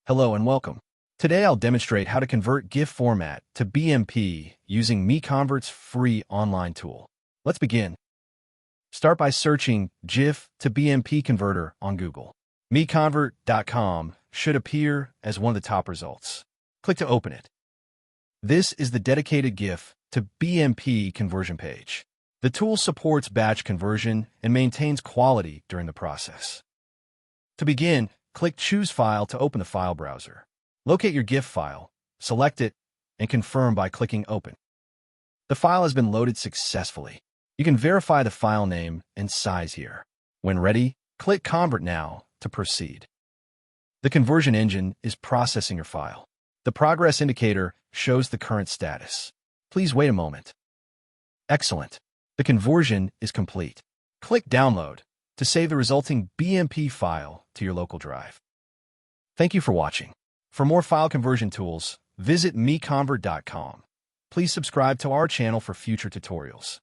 Hello and welcome. Today I'll demonstrate how to convert GIF format to BMP using MiConvert's free online tool. Let's begin. Start by searching GIF to BMP converter on Google. MiConvert.com should appear as one of the top results. Click to open it. This is the dedicated GIF to BMP conversion page. The tool supports batch conversion and maintains quality during the process. To begin, click Choose File to open the file browser. Locate your GIF file, select it, and confirm by clicking Open. The file has been loaded successfully. You can verify the file name and size here. When ready, click Convert Now to proceed. The conversion engine is processing your file. The progress indicator shows the current status. Please wait a moment. Excellent. The conversion is complete. Click Download to save the resulting BMP file to your local drive. Thank you for watching. For more file conversion tools, visit MiConvert.com. Please subscribe to our channel for future tutorials.